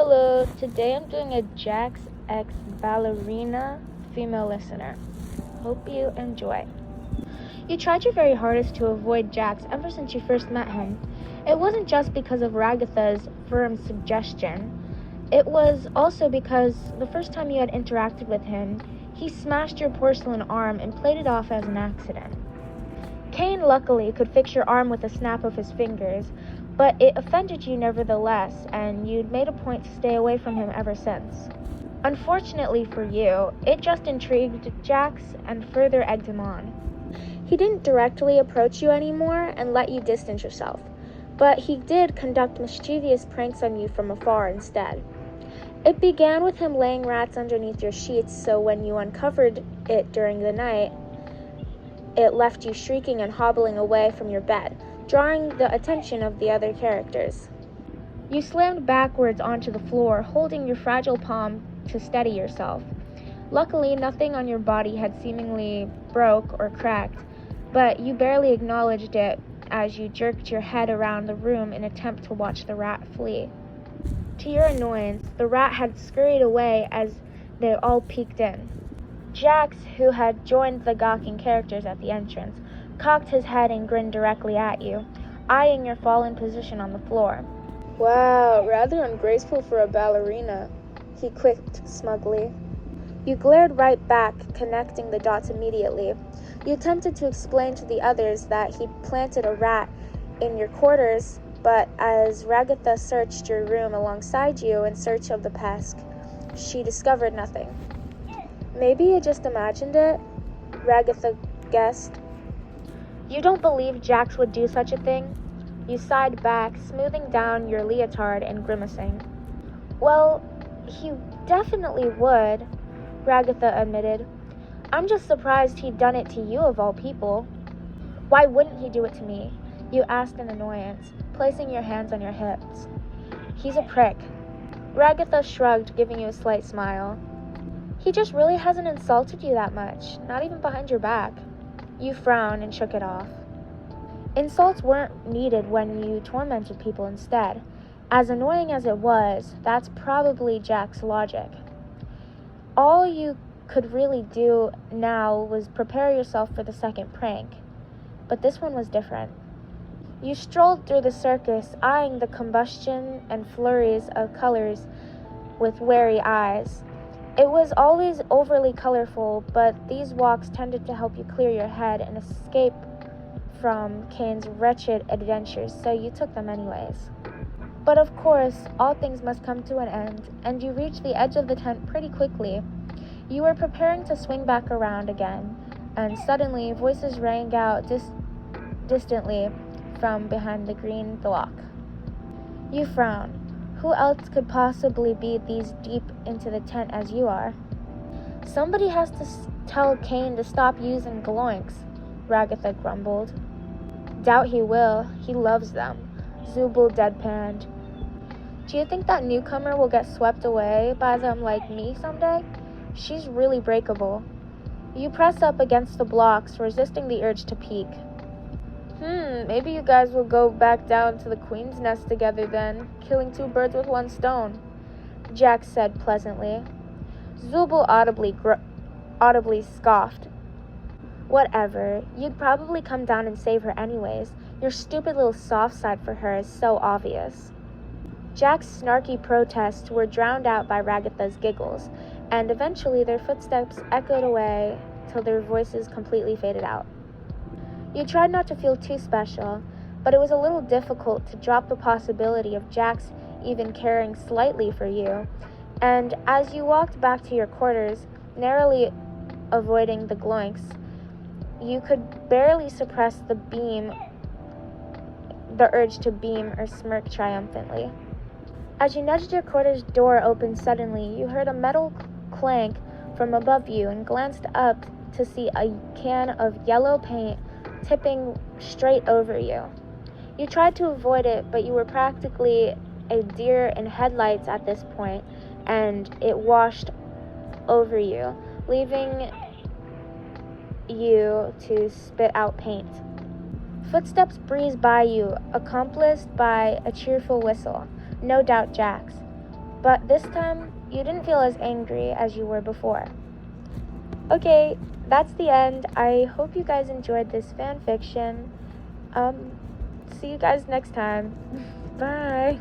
Hello, today I'm doing a Jax X Ballerina female listener. Hope you enjoy. You tried your very hardest to avoid Jax ever since you first met him. It wasn't just because of Ragatha's firm suggestion. It was also because the first time you had interacted with him, he smashed your porcelain arm and played it off as an accident. Cain luckily could fix your arm with a snap of his fingers, but it offended you nevertheless, and you'd made a point to stay away from him ever since. Unfortunately for you, it just intrigued Jax and further egged him on. He didn't directly approach you anymore and let you distance yourself, but he did conduct mischievous pranks on you from afar instead. It began with him laying rats underneath your sheets, so when you uncovered it during the night, it left you shrieking and hobbling away from your bed, drawing the attention of the other characters. You slammed backwards onto the floor, holding your fragile palm to steady yourself. Luckily, nothing on your body had seemingly broke or cracked, but you barely acknowledged it as you jerked your head around the room in an attempt to watch the rat flee. To your annoyance, the rat had scurried away as they all peeked in. Jax, who had joined the gawking characters at the entrance, cocked his head and grinned directly at you, eyeing your fallen position on the floor. Wow, rather ungraceful for a ballerina, he quipped smugly. You glared right back, connecting the dots immediately. You attempted to explain to the others that he'd planted a rat in your quarters, but as Ragatha searched your room alongside you in search of the pest, she discovered nothing. Maybe you just imagined it, Ragatha guessed. You don't believe Jax would do such a thing? You sighed back, smoothing down your leotard and grimacing. Well, he definitely would, Ragatha admitted. I'm just surprised he'd done it to you of all people. Why wouldn't he do it to me? You asked in annoyance, placing your hands on your hips. He's a prick. Ragatha shrugged, giving you a slight smile. He just really hasn't insulted you that much, not even behind your back. You frowned and shook it off. Insults weren't needed when you tormented people instead. As annoying as it was, that's probably Jack's logic. All you could really do now was prepare yourself for the second prank. But this one was different. You strolled through the circus, eyeing the combustion and flurries of colors with wary eyes. It was always overly colorful, but these walks tended to help you clear your head and escape from Cain's wretched adventures, so you took them anyways. But of course, all things must come to an end, and you reached the edge of the tent pretty quickly. You were preparing to swing back around again, and suddenly voices rang out distantly from behind the green block. You frowned. Who else could possibly be these deep into the tent as you are? Somebody has to tell Cain to stop using gloinks, Ragatha grumbled. Doubt he will. He loves them, Zubul deadpanned. Do you think that newcomer will get swept away by them like me someday? She's really breakable. You press up against the blocks, resisting the urge to peek. Maybe you guys will go back down to the Queen's Nest together then, killing two birds with one stone, Jax said pleasantly. Zubul audibly scoffed. Whatever, you'd probably come down and save her anyways. Your stupid little soft side for her is so obvious. Jack's snarky protests were drowned out by Ragatha's giggles, and eventually their footsteps echoed away till their voices completely faded out. You tried not to feel too special, but it was a little difficult to drop the possibility of Jax even caring slightly for you, and as you walked back to your quarters, narrowly avoiding the gloinks, you could barely suppress the urge to beam or smirk triumphantly. As you nudged your quarters door open suddenly, you heard a metal clank from above you and glanced up to see a can of yellow paint tipping straight over you. You tried to avoid it, but you were practically a deer in headlights at this point, and it washed over you, leaving you to spit out paint. Footsteps breezed by you, accompanied by a cheerful whistle, no doubt Jack's. but this time you didn't feel as angry as you were before. Okay, that's the end. I hope you guys enjoyed this fan fiction. See you guys next time. Bye.